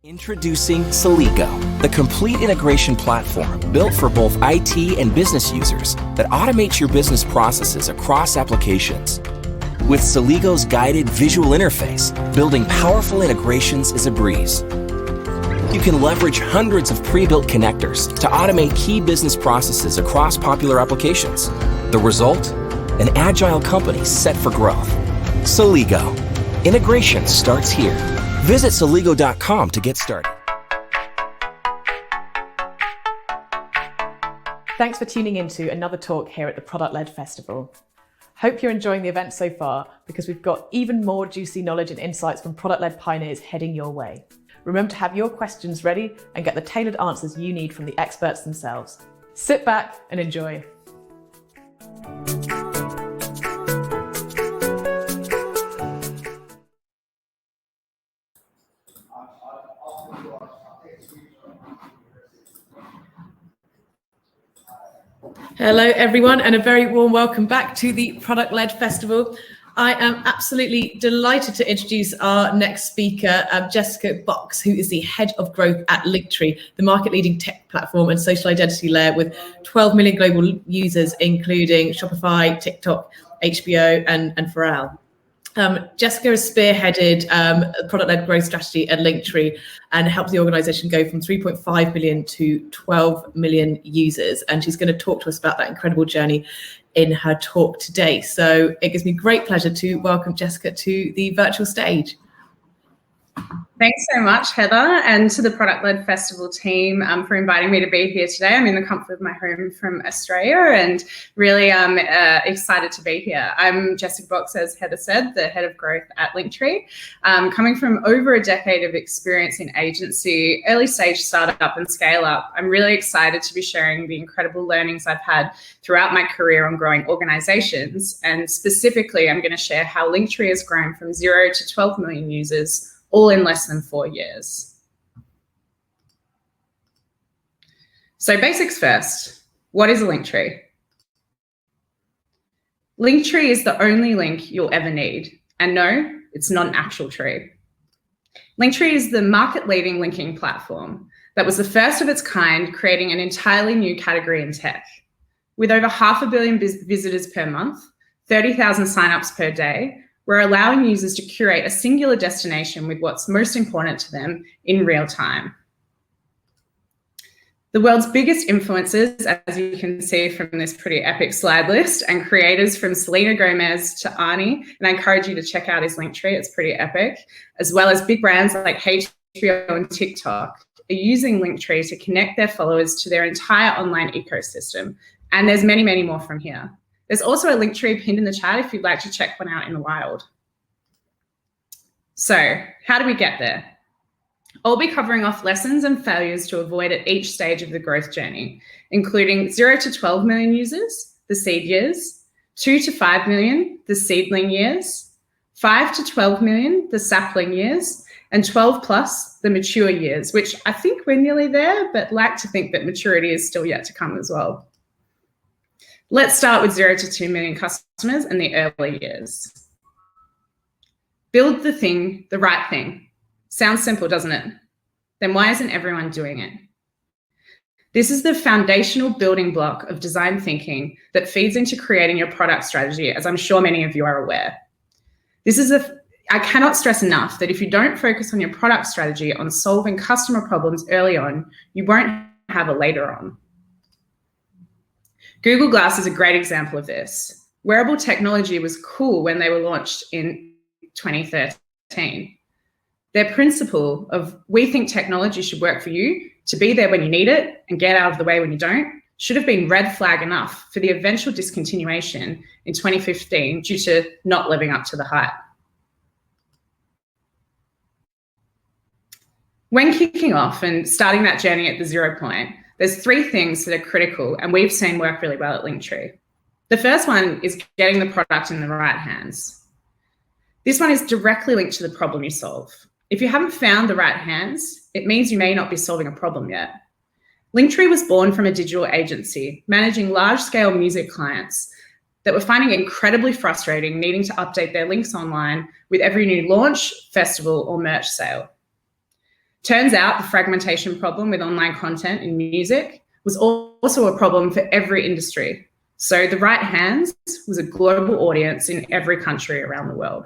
Introducing Celigo, the complete integration platform built for both IT and business users that automates your business processes across applications. With Celigo's guided visual interface, building powerful integrations is a breeze. You can leverage hundreds of pre-built connectors to automate key business processes across popular applications. The result? An agile company set for growth. Celigo. Integration starts here. Visit Celigo.com to get started. Thanks for tuning into another talk here at the Product-Led Festival. Hope you're enjoying the event so far because we've got even more juicy knowledge and insights from product-led pioneers heading your way. Remember to have your questions ready and get the tailored answers you need from the experts themselves. Sit back and enjoy. Hello everyone and a very warm welcome back to the Product-Led Festival. I am absolutely delighted to introduce our next speaker, Jessica Box, who is the Head of Growth at Linktree, the market-leading tech platform and social identity layer with 12 million global users, including Shopify, TikTok, HBO and Pharrell. Jessica has spearheaded a product-led growth strategy at Linktree and helped the organisation go from 3.5 million to 12 million users. And she's going to talk to us about that incredible journey in her talk today. So it gives me great pleasure to welcome Jessica to the virtual stage. Thanks so much, Heather, and to the Product-Led Festival team for inviting me to be here today. I'm in the comfort of my home from Australia and really excited to be here. I'm Jessica Box, as Heather said, the Head of Growth at Linktree. Coming from over a decade of experience in agency, early stage startup and scale up, I'm really excited to be sharing the incredible learnings I've had throughout my career on growing organizations. And specifically, I'm going to share how Linktree has grown from 0 to 12 million users all in less than 4 years. So basics first, what is a Linktree? Linktree is the only link you'll ever need. And no, it's not an actual tree. Linktree is the market-leading linking platform that was the first of its kind, creating an entirely new category in tech. With over 500 million visitors per month, 30,000 signups per day, we're allowing users to curate a singular destination with what's most important to them in real time. The world's biggest influencers, as you can see from this pretty epic slide list, and creators from Selena Gomez to Arnie, and I encourage you to check out his Linktree, it's pretty epic, as well as big brands like HBO and TikTok, are using Linktree to connect their followers to their entire online ecosystem. And there's many, many more from here. There's also a Linktree pinned in the chat if you'd like to check one out in the wild. So how do we get there? I'll be covering off lessons and failures to avoid at each stage of the growth journey, including 0 to 12 million users, the seed years, 2 to 5 million, the seedling years, 5 to 12 million, the sapling years, and 12 plus, the mature years, which I think we're nearly there, but like to think that maturity is still yet to come as well. Let's start with 0 to 2 million customers in the early years. Build the thing, the right thing. Sounds simple, doesn't it? Then why isn't everyone doing it? This is the foundational building block of design thinking that feeds into creating your product strategy, as I'm sure many of you are aware. I cannot stress enough that if you don't focus on your product strategy on solving customer problems early on, you won't have it later on. Google Glass is a great example of this. Wearable technology was cool when they were launched in 2013. Their principle of we think technology should work for you to be there when you need it and get out of the way when you don't should have been red flag enough for the eventual discontinuation in 2015 due to not living up to the hype. When kicking off and starting that journey at the 0 point, there's 3 things that are critical and we've seen work really well at Linktree. The first one is getting the product in the right hands. This one is directly linked to the problem you solve. If you haven't found the right hands, it means you may not be solving a problem yet. Linktree was born from a digital agency, managing large-scale music clients that were finding it incredibly frustrating needing to update their links online with every new launch, festival, or merch sale. Turns out the fragmentation problem with online content in music was also a problem for every industry. So the right hands was a global audience in every country around the world.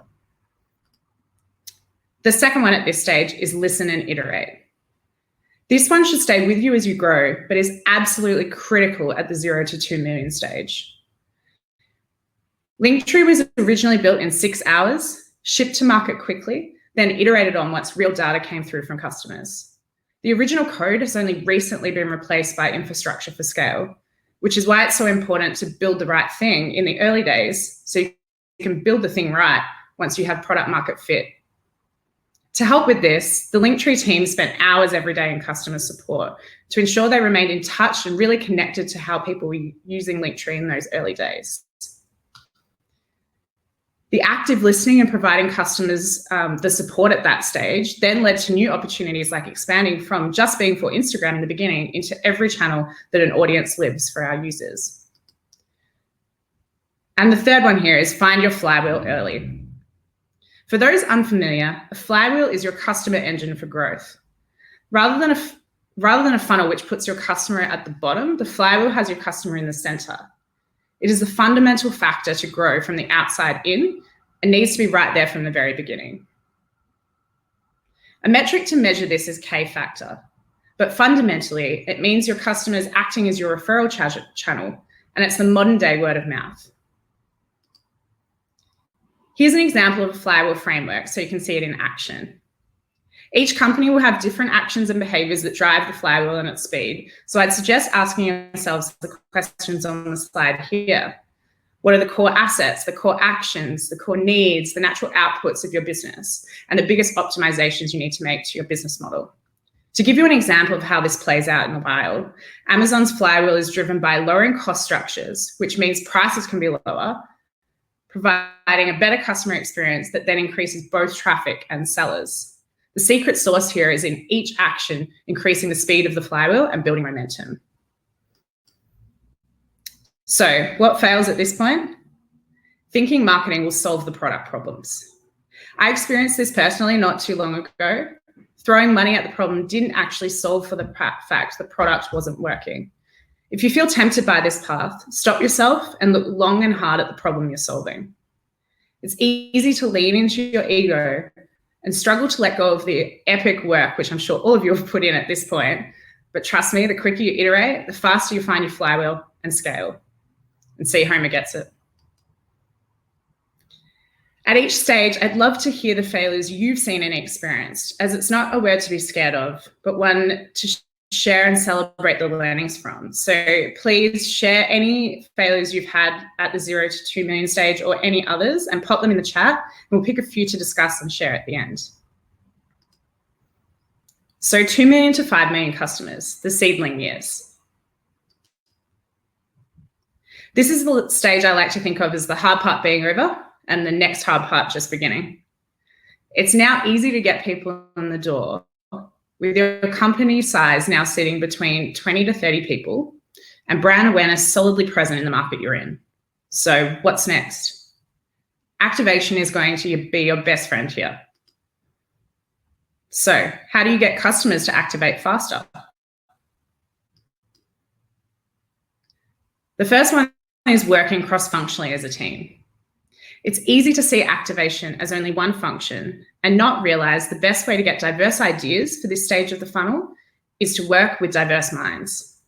The second one at this stage is listen and iterate. This one should stay with you as you grow, but is absolutely critical at the 0 to 2 million stage. Linktree was originally built in 6 hours, shipped to market quickly, then iterated on once real data came through from customers. The original code has only recently been replaced by infrastructure for scale, which is why it's so important to build the right thing in the early days so you can build the thing right once you have product market fit. To help with this, the Linktree team spent hours every day in customer support to ensure they remained in touch and really connected to how people were using Linktree in those early days. The active listening and providing customers the support at that stage then led to new opportunities like expanding from just being for Instagram in the beginning into every channel that an audience lives for our users. And the third one here is find your flywheel early. For those unfamiliar, a flywheel is your customer engine for growth. Rather than a funnel which puts your customer at the bottom, the flywheel has your customer in the center. It is the fundamental factor to grow from the outside in and needs to be right there from the very beginning. A metric to measure this is K factor, but fundamentally, it means your customer is acting as your referral channel, and it's the modern day word of mouth. Here's an example of a flywheel framework so you can see it in action. Each company will have different actions and behaviors that drive the flywheel and its speed. So I'd suggest asking yourselves the questions on the slide here. What are the core assets, the core actions, the core needs, the natural outputs of your business, and the biggest optimizations you need to make to your business model? To give you an example of how this plays out in the wild, Amazon's flywheel is driven by lowering cost structures, which means prices can be lower, providing a better customer experience that then increases both traffic and sellers. The secret sauce here is in each action, increasing the speed of the flywheel and building momentum. So what fails at this point? Thinking marketing will solve the product problems. I experienced this personally not too long ago. Throwing money at the problem didn't actually solve for the fact the product wasn't working. If you feel tempted by this path, stop yourself and look long and hard at the problem you're solving. It's easy to lean into your ego and struggle to let go of the epic work, which I'm sure all of you have put in at this point. But trust me, the quicker you iterate, the faster you find your flywheel and scale. And see, Homer gets it. At each stage, I'd love to hear the failures you've seen and experienced, as it's not a word to be scared of, but one to share and celebrate the learnings from. So please share any failures you've had at the 0 to 2 million stage or any others and pop them in the chat, and we'll pick a few to discuss and share at the end. So 2 million to 5 million customers, the seedling years. This is the stage I like to think of as the hard part being over and the next hard part just beginning. It's now easy to get people in the door, with your company size now sitting between 20 to 30 people and brand awareness solidly present in the market you're in. So what's next? Activation is going to be your best friend here. So how do you get customers to activate faster? The first one is working cross-functionally as a team. It's easy to see activation as only one function and not realize the best way to get diverse ideas for this stage of the funnel is to work with diverse minds.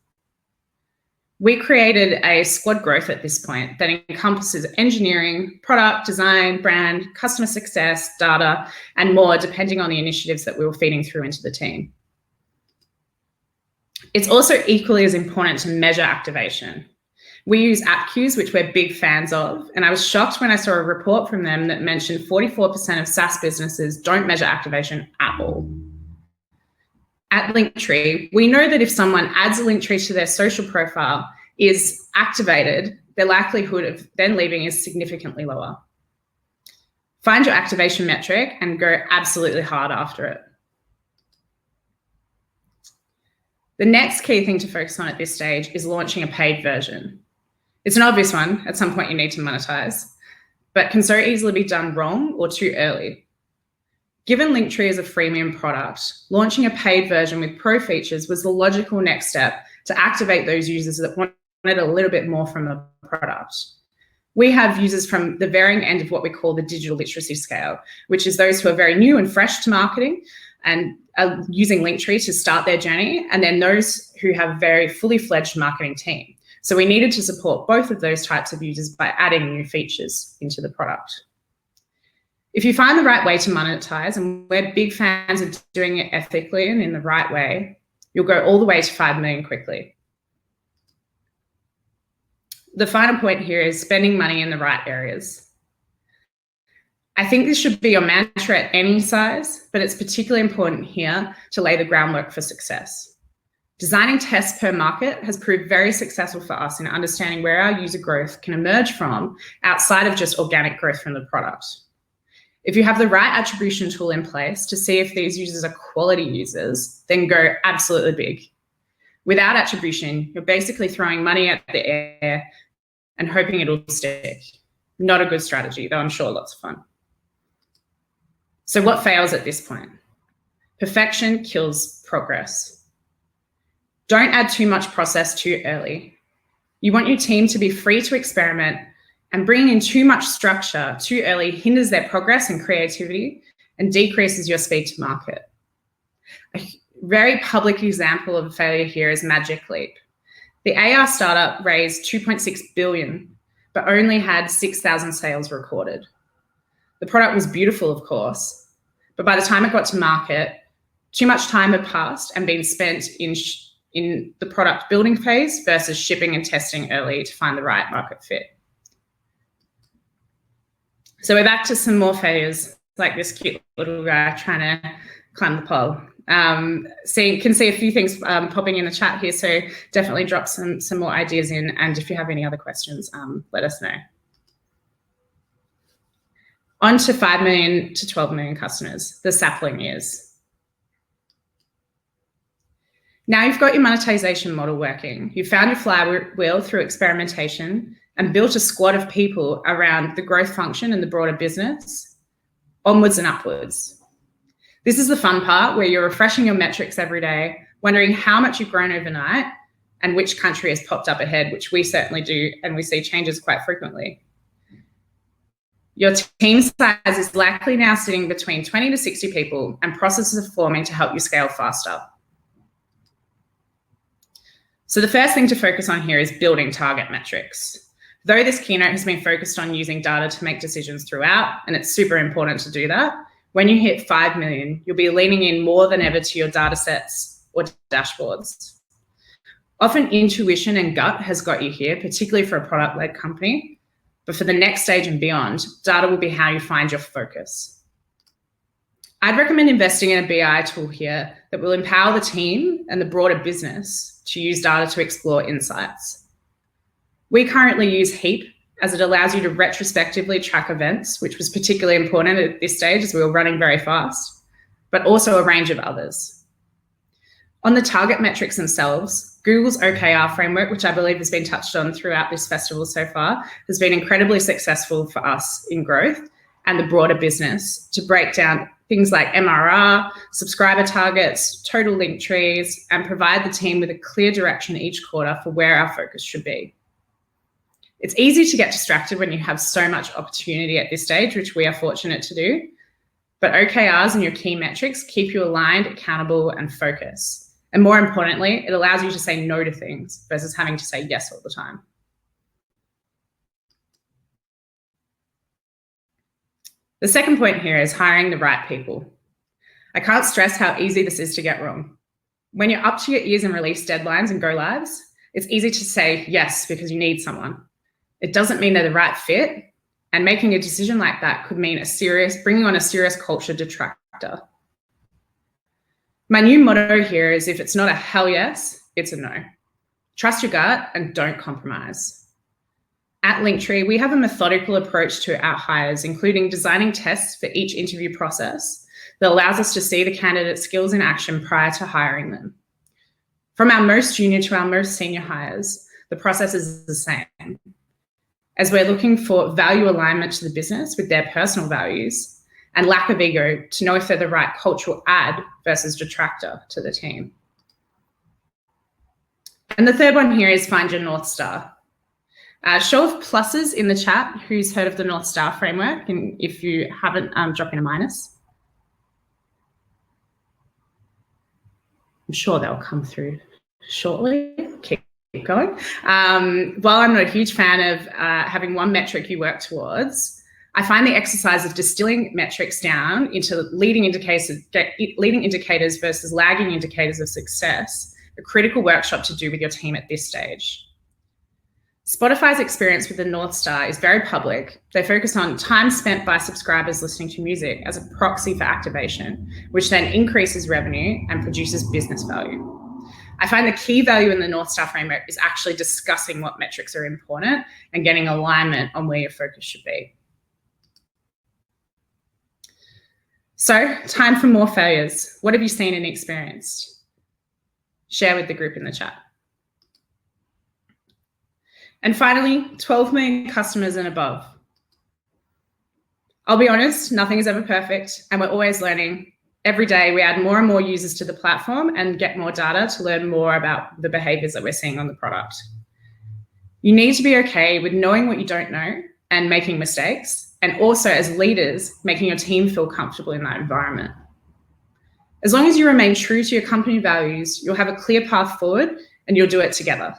We created a squad growth at this point that encompasses engineering, product, design, brand, customer success, data, and more, depending on the initiatives that we were feeding through into the team. It's also equally as important to measure activation. We use AppQues, which we're big fans of, and I was shocked when I saw a report from them that mentioned 44% of SaaS businesses don't measure activation at all. At Linktree, we know that if someone adds a Linktree to their social profile, is activated, their likelihood of then leaving is significantly lower. Find your activation metric and go absolutely hard after it. The next key thing to focus on at this stage is launching a paid version. It's an obvious one. At some point you need to monetize, but can so easily be done wrong or too early. Given Linktree is a freemium product, launching a paid version with pro features was the logical next step to activate those users that wanted a little bit more from the product. We have users from the varying end of what we call the digital literacy scale, which is those who are very new and fresh to marketing and are using Linktree to start their journey, and then those who have very fully fledged marketing team. So we needed to support both of those types of users by adding new features into the product. If you find the right way to monetize, and we're big fans of doing it ethically and in the right way, you'll go all the way to 5 million quickly. The final point here is spending money in the right areas. I think this should be your mantra at any size, but it's particularly important here to lay the groundwork for success. Designing tests per market has proved very successful for us in understanding where our user growth can emerge from outside of just organic growth from the product. If you have the right attribution tool in place to see if these users are quality users, then go absolutely big. Without attribution, you're basically throwing money at the air and hoping it'll stick. Not a good strategy, though I'm sure lots of fun. So what fails at this point? Perfection kills progress. Don't add too much process too early. You want your team to be free to experiment, and bringing in too much structure too early hinders their progress and creativity and decreases your speed to market. A very public example of a failure here is Magic Leap. The AR startup raised 2.6 billion, but only had 6,000 sales recorded. The product was beautiful, of course, but by the time it got to market, too much time had passed and been spent in the product building phase versus shipping and testing early to find the right market fit. So we're back to some more failures, like this cute little guy trying to climb the pole. Can see a few things popping in the chat here, so definitely drop some more ideas in, and if you have any other questions, let us know. On to 5 million to 12 million customers, the sapling years. Now you've got your monetization model working. You found your flywheel through experimentation and built a squad of people around the growth function and the broader business, onwards and upwards. This is the fun part where you're refreshing your metrics every day, wondering how much you've grown overnight and which country has popped up ahead, which we certainly do, and we see changes quite frequently. Your team size is likely now sitting between 20 to 60 people, and processes are forming to help you scale faster. So the first thing to focus on here is building target metrics. Though this keynote has been focused on using data to make decisions throughout, and it's super important to do that, when you hit 5 million, you'll be leaning in more than ever to your data sets or dashboards. Often intuition and gut has got you here, particularly for a product-led company, but for the next stage and beyond, data will be how you find your focus. I'd recommend investing in a BI tool here that will empower the team and the broader business to use data to explore insights. We currently use Heap, as it allows you to retrospectively track events, which was particularly important at this stage as we were running very fast, but also a range of others. On the target metrics themselves, Google's OKR framework, which I believe has been touched on throughout this festival so far, has been incredibly successful for us in growth and the broader business to break down things like MRR, subscriber targets, total link trees, and provide the team with a clear direction each quarter for where our focus should be. It's easy to get distracted when you have so much opportunity at this stage, which we are fortunate to do, but OKRs and your key metrics keep you aligned, accountable, and focused. And more importantly, it allows you to say no to things versus having to say yes all the time. The second point here is hiring the right people. I can't stress how easy this is to get wrong. When you're up to your ears in release deadlines and go lives, it's easy to say yes because you need someone. It doesn't mean they're the right fit, and making a decision like that could mean bringing on a serious culture detractor. My new motto here is, if it's not a hell yes, it's a no. Trust your gut and don't compromise. At Linktree, we have a methodical approach to our hires, including designing tests for each interview process that allows us to see the candidate's skills in action prior to hiring them. From our most junior to our most senior hires, the process is the same, as we're looking for value alignment to the business with their personal values, and lack of ego to know if they're the right cultural add versus detractor to the team. And the third one here is find your North Star. Show of pluses in the chat who's heard of the North Star framework, and if you haven't, drop in a minus. I'm sure they'll come through shortly. Keep going. While I'm not a huge fan of having one metric you work towards, I find the exercise of distilling metrics down into leading indicators versus lagging indicators of success a critical workshop to do with your team at this stage. Spotify's experience with the North Star is very public. They focus on time spent by subscribers listening to music as a proxy for activation, which then increases revenue and produces business value. I find the key value in the North Star framework is actually discussing what metrics are important and getting alignment on where your focus should be. So, time for more failures. What have you seen and experienced? Share with the group in the chat. And finally, 12 million customers and above. I'll be honest, nothing is ever perfect, and we're always learning. Every day, we add more and more users to the platform and get more data to learn more about the behaviors that we're seeing on the product. You need to be okay with knowing what you don't know and making mistakes, and also as leaders, making your team feel comfortable in that environment. As long as you remain true to your company values, you'll have a clear path forward and you'll do it together.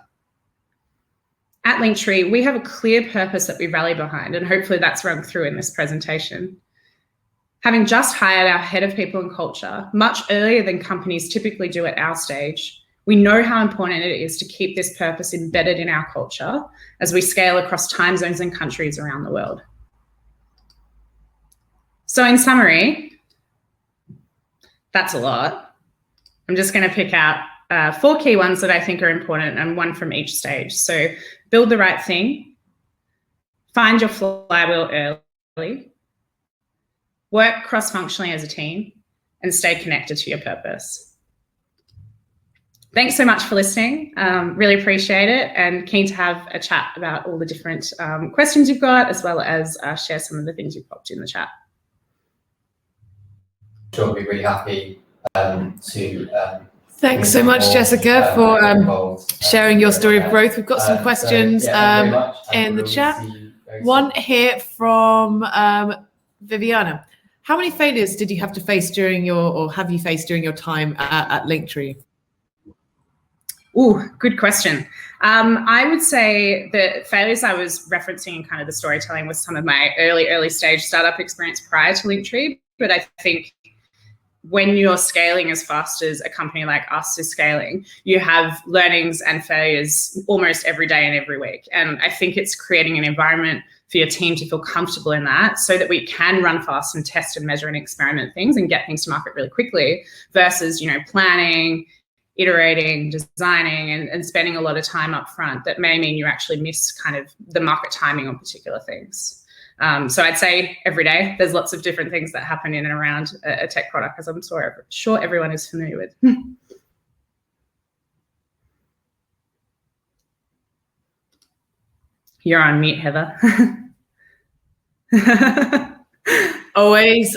At Linktree, we have a clear purpose that we rally behind, and hopefully that's run through in this presentation. Having just hired our head of people and culture much earlier than companies typically do at our stage, we know how important it is to keep this purpose embedded in our culture as we scale across time zones and countries around the world. So in summary, that's a lot. I'm just going to pick out 4 key ones that I think are important, and one from each stage. So build the right thing, find your flywheel early, work cross-functionally as a team, and stay connected to your purpose. Thanks so much for listening. Really appreciate it, and keen to have a chat about all the different questions you've got, as well as share some of the things you've popped in the chat. Sure, I'll be really happy to Thanks so much, Jessica, for sharing your story of growth. We've got some questions in the chat. One here from Viviana. How many failures did you have to face during have you faced during your time at Linktree? Ooh, good question. I would say the failures I was referencing in kind of the storytelling was some of my early stage startup experience prior to Linktree, but I think when you're scaling as fast as a company like us is scaling, you have learnings and failures almost every day and every week. And I think it's creating an environment for your team to feel comfortable in that, so that we can run fast and test and measure and experiment things and get things to market really quickly, versus, planning, iterating, designing, and spending a lot of time up front that may mean you actually miss kind of the market timing on particular things. So I'd say every day there's lots of different things that happen in and around a tech product, as I'm sure everyone is familiar with. You're on mute, Heather. Always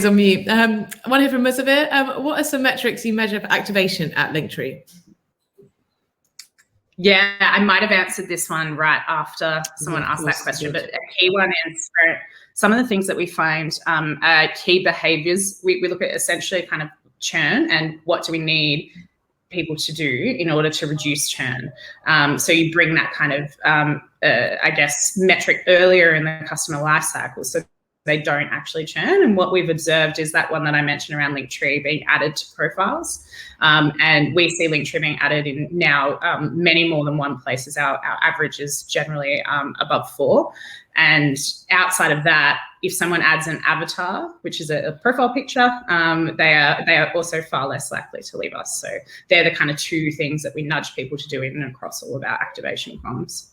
on mute. I want to hear from Musavir. What are some metrics you measure for activation at Linktree? Yeah, I might have answered this one right after someone asked that question, but a key one is for some of the things that we find key behaviors. We look at essentially kind of churn and what do we need people to do in order to reduce churn. So you bring that kind of, metric earlier in the customer lifecycle, so they don't actually churn. And what we've observed is that one that I mentioned around Linktree being added to profiles. And we see Linktree being added in now many more than one places. Our average is generally above 4. And outside of that, if someone adds an avatar, which is a profile picture, they are also far less likely to leave us. So they're the kind of 2 things that we nudge people to do in and across all of our activation comms.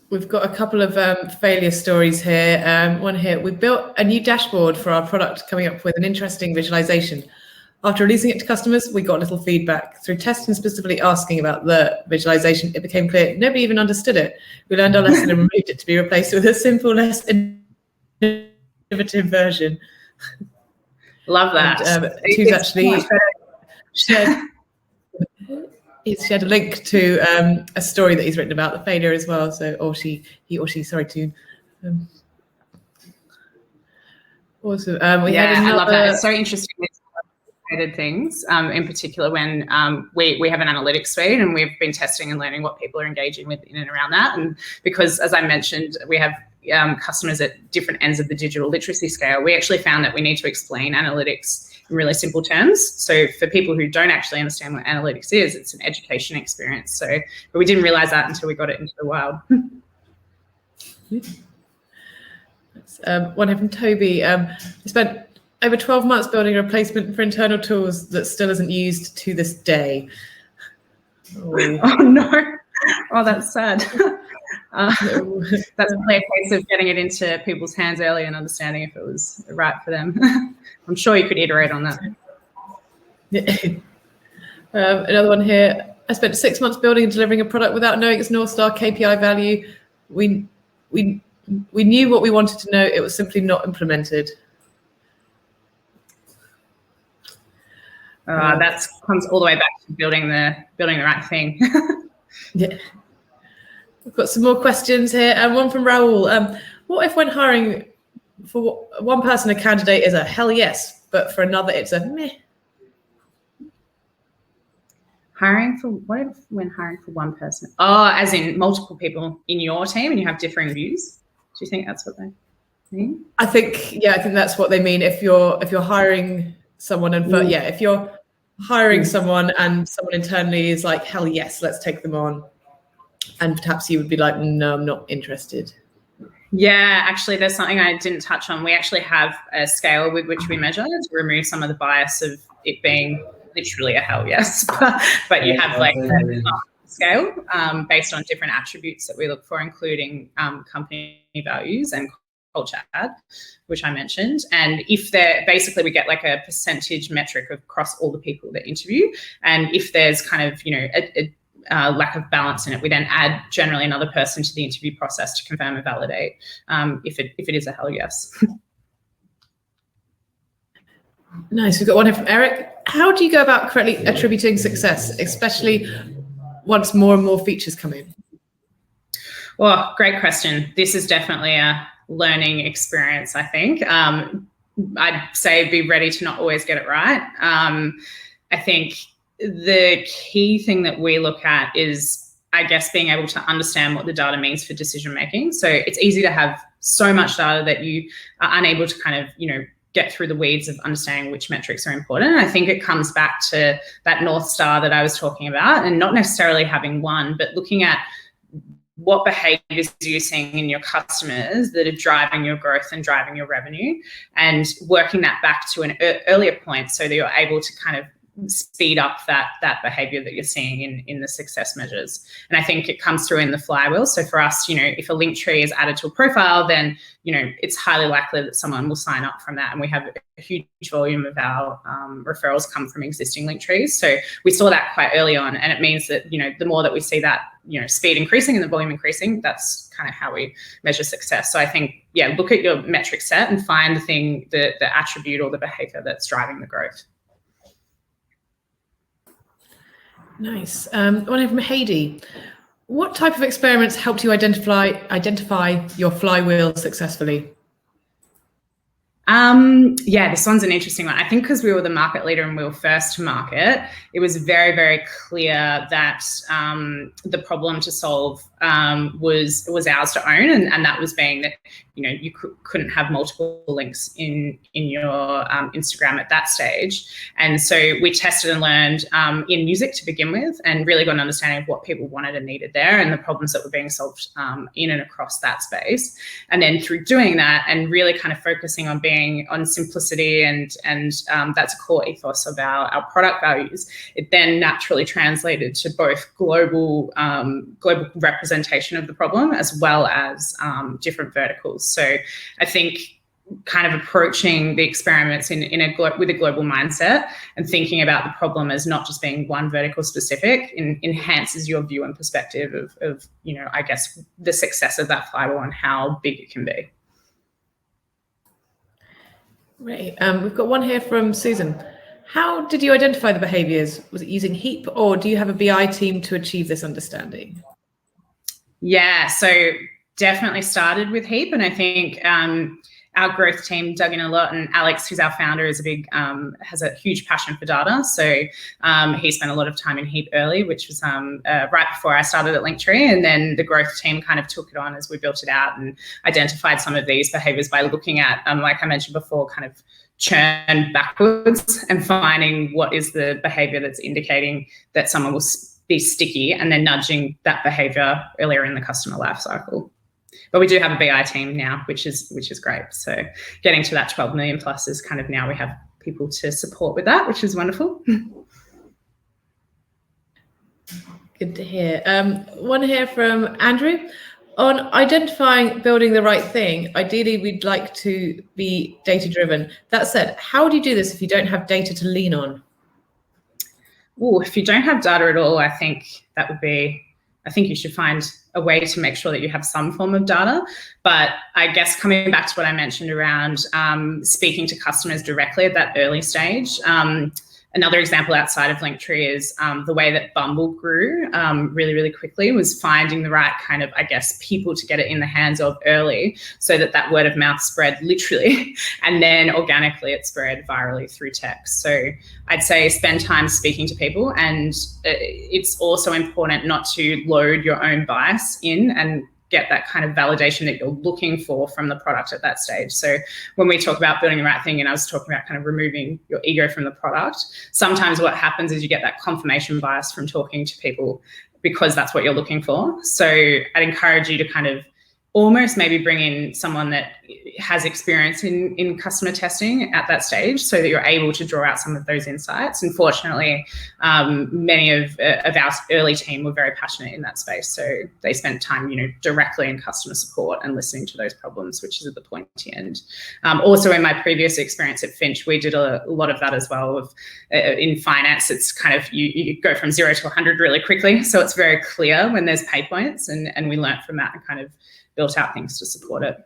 We've got a couple of failure stories here. One here, we built a new dashboard for our product, coming up with an interesting visualization. After releasing it to customers, we got little feedback. Through testing, specifically asking about the visualization, it became clear nobody even understood it. We learned our lesson and removed it to be replaced with a simple, less innovative version. Love that. And, Tu's actually he's shared a link to a story that he's written about the failure as well. So, he or she, sorry, Tu. Awesome. I love that. It's so interesting. Things in particular when we have an analytics suite, and we've been testing and learning what people are engaging with in and around that. And because, as I mentioned, we have customers at different ends of the digital literacy scale, we actually found that we need to explain analytics in really simple terms. So for people who don't actually understand what analytics is, it's an education experience. So, but we didn't realize that until we got it into the wild. One here from Toby. I spent over 12 months building a replacement for internal tools that still isn't used to this day. Oh no. Oh, that's sad. That's probably a case of getting it into people's hands early and understanding if it was right for them. I'm sure you could iterate on that. Another one here. I spent 6 months building and delivering a product without knowing its North Star KPI value. We knew what we wanted to know. It was simply not implemented. That comes all the way back to building the right thing. Yeah. We've got some more questions here. One from Raoul. What if when hiring for one person, a candidate is a hell yes, but for another it's a meh? What if when hiring for one person? Oh, as in multiple people in your team and you have differing views? Do you think that's what they mean? I think that's what they mean. If you're hiring someone if you're hiring someone and someone internally is like, hell yes, let's take them on. And perhaps you would be like, no, I'm not interested. Yeah, actually, there's something I didn't touch on. We actually have a scale with which we measure to remove some of the bias of it being literally a hell yes. But you have like a scale based on different attributes that we look for, including company values and culture add, which I mentioned. And if basically we get like a percentage metric across all the people that interview. And if there's kind of, a lack of balance in it, we then add generally another person to the interview process to confirm and validate if it is a hell yes. Nice. We've got one here from Eric. How do you go about correctly attributing success, especially once more and more features come in? Well, great question. This is definitely a learning experience, I think. I'd say be ready to not always get it right. I think the key thing that we look at is, I guess, being able to understand what the data means for decision making. So it's easy to have so much data that you are unable to kind of, get through the weeds of understanding which metrics are important. And I think it comes back to that North Star that I was talking about, and not necessarily having one, but looking at what behaviors are you seeing in your customers that are driving your growth and driving your revenue, and working that back to an earlier point so that you're able to kind of speed up that behavior that you're seeing in the success measures. And I think it comes through in the flywheel. So for us, if a link tree is added to a profile, then, it's highly likely that someone will sign up from that. And we have a huge volume of our referrals come from existing link trees. So we saw that quite early on. And it means that, the more that we see that, speed increasing and the volume increasing, that's kind of how we measure success. So I think, look at your metric set and find the attribute or the behavior that's driving the growth. Nice. One here from Heidi. What type of experiments helped you identify your flywheel successfully? This one's an interesting one. I think because we were the market leader and we were first to market, it was very, very clear that the problem to solve was ours to own, and that was being that you couldn't have multiple links in your Instagram at that stage. And so we tested and learned in music to begin with, and really got an understanding of what people wanted and needed there, and the problems that were being solved in and across that space. And then through doing that and really kind of focusing on simplicity and that's a core ethos of our product values, it then naturally translated to both global representation of the problem as well as different verticals. So I think kind of approaching the experiments with a global mindset and thinking about the problem as not just being one vertical specific enhances your view and perspective of I guess the success of that flywheel and how big it can be. Great. We've got one here from Susan. How did you identify the behaviours? Was it using Heap, or do you have a BI team to achieve this understanding? Yeah, so definitely started with Heap, and I think our growth team dug in a lot, and Alex, who's our founder, is has a huge passion for data. So he spent a lot of time in Heap early, which was right before I started at Linktree, and then the growth team kind of took it on as we built it out and identified some of these behaviours by looking at, like I mentioned before, kind of churn backwards and finding what is the behaviour that's indicating that someone will be sticky, and then nudging that behaviour earlier in the customer life cycle. But we do have a BI team now, which is great. So getting to that 12 million plus is kind of, now we have people to support with that, which is wonderful. Good to hear. One here from Andrew. On identifying building the right thing, ideally we'd like to be data driven. That said, how do you do this if you don't have data to lean on? Oh, if you don't have data at all, I think you should find a way to make sure that you have some form of data. But I guess coming back to what I mentioned around speaking to customers directly at that early stage, another example outside of Linktree is the way that Bumble grew really, really quickly was finding the right kind of, I guess, people to get it in the hands of early, so that word of mouth spread literally, and then organically it spread virally through text. So I'd say spend time speaking to people, and it's also important not to load your own bias in and get that kind of validation that you're looking for from the product at that stage. So when we talk about building the right thing, and I was talking about kind of removing your ego from the product, sometimes what happens is you get that confirmation bias from talking to people because that's what you're looking for. So I'd encourage you to kind of almost maybe bring in someone that has experience in customer testing at that stage, so that you're able to draw out some of those insights. And fortunately, many of our early team were very passionate in that space. So they spent time, directly in customer support and listening to those problems, which is at the pointy end. Also in my previous experience at Finch, we did a lot of that as well. In finance, it's kind of, you go from 0 to 100 really quickly. So it's very clear when there's pay points, and we learned from that and kind of built out things to support it.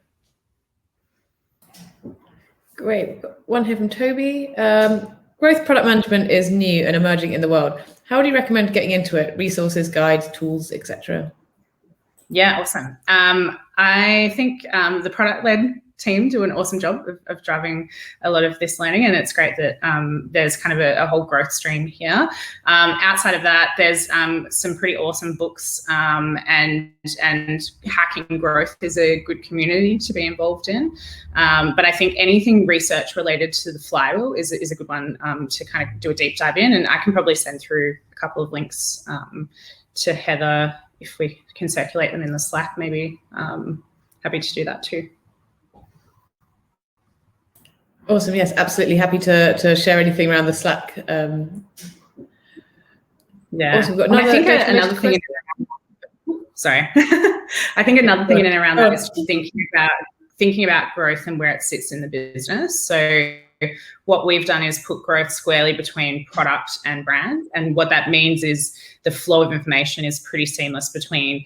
Great. One here from Toby. Growth product management is new and emerging in the world. How do you recommend getting into it? Resources, guides, tools, etc. Yeah, awesome. I think the product-led team do an awesome job of driving a lot of this learning, and it's great that there's kind of a whole growth stream here. Outside of that, there's some pretty awesome books, and Hacking Growth is a good community to be involved in. But I think anything research related to the flywheel is a good one to kind of do a deep dive in, and I can probably send through a couple of links to Heather if we can circulate them in the Slack, maybe. Happy to do that too. Awesome. Yes, absolutely happy to share anything around the Slack. Yeah. Awesome. We've got another, I think another thing. Sorry. I think another thing in and around that is thinking about growth and where it sits in the business. So what we've done is put growth squarely between product and brand. And what that means is the flow of information is pretty seamless between,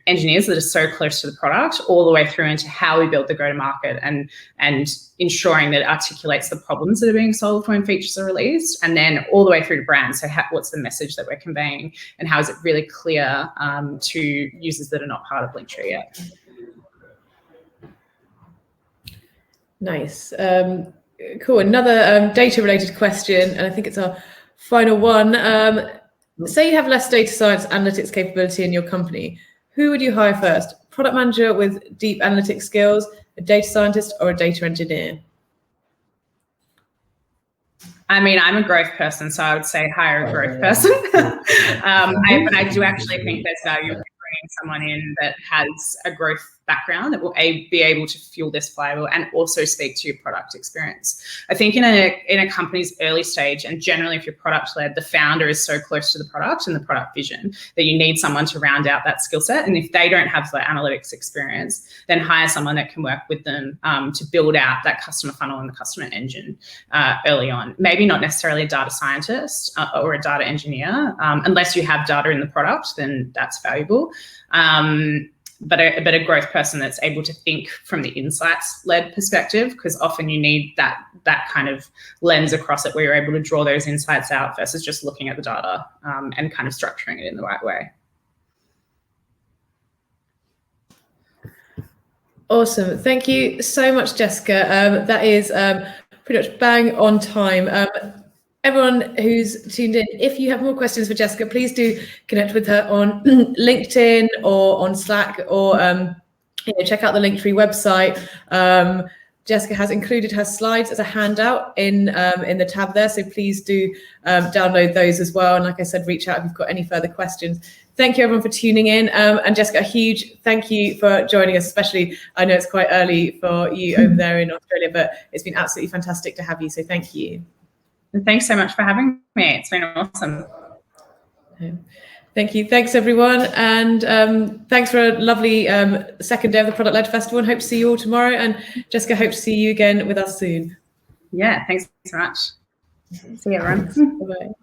engineers that are so close to the product all the way through into how we build the go-to-market and ensuring that it articulates the problems that are being solved when features are released, and then all the way through to brand. So what's the message that we're conveying, and how is it really clear to users that are not part of Linktree yet? Nice. Cool. Another data-related question, and I think it's our final one. Say you have less data science analytics capability in your company. Who would you hire first? Product manager with deep analytics skills, a data scientist, or a data engineer? I mean, I'm a growth person, so I would say hire a growth person. But I do actually think there's value in bringing someone in that has a growth background that will be able to fuel this flywheel and also speak to your product experience. I think in a company's early stage, and generally if you're product led, the founder is so close to the product and the product vision that you need someone to round out that skill set. And if they don't have the analytics experience, then hire someone that can work with them to build out that customer funnel and the customer engine early on. Maybe not necessarily a data scientist or a data engineer. Unless you have data in the product, then that's valuable. but a growth person that's able to think from the insights-led perspective, because often you need that kind of lens across it where you're able to draw those insights out versus just looking at the data and kind of structuring it in the right way. Awesome. Thank you so much, Jessica. That is pretty much bang on time. Everyone who's tuned in, if you have more questions for Jessica, please do connect with her on LinkedIn or on Slack, or check out the Linktree website. Jessica has included her slides as a handout in the tab there, so please do download those as well. And like I said, reach out if you've got any further questions. Thank you everyone for tuning in, and Jessica, a huge thank you for joining us, especially I know it's quite early for you over there in Australia, but it's been absolutely fantastic to have you, so thank you. And thanks so much for having me. It's been awesome. Thank you. Thanks, everyone. And thanks for a lovely second day of the Product Led Festival, and hope to see you all tomorrow. And Jessica, hope to see you again with us soon. Yeah, thanks so much. See you, everyone. Bye-bye.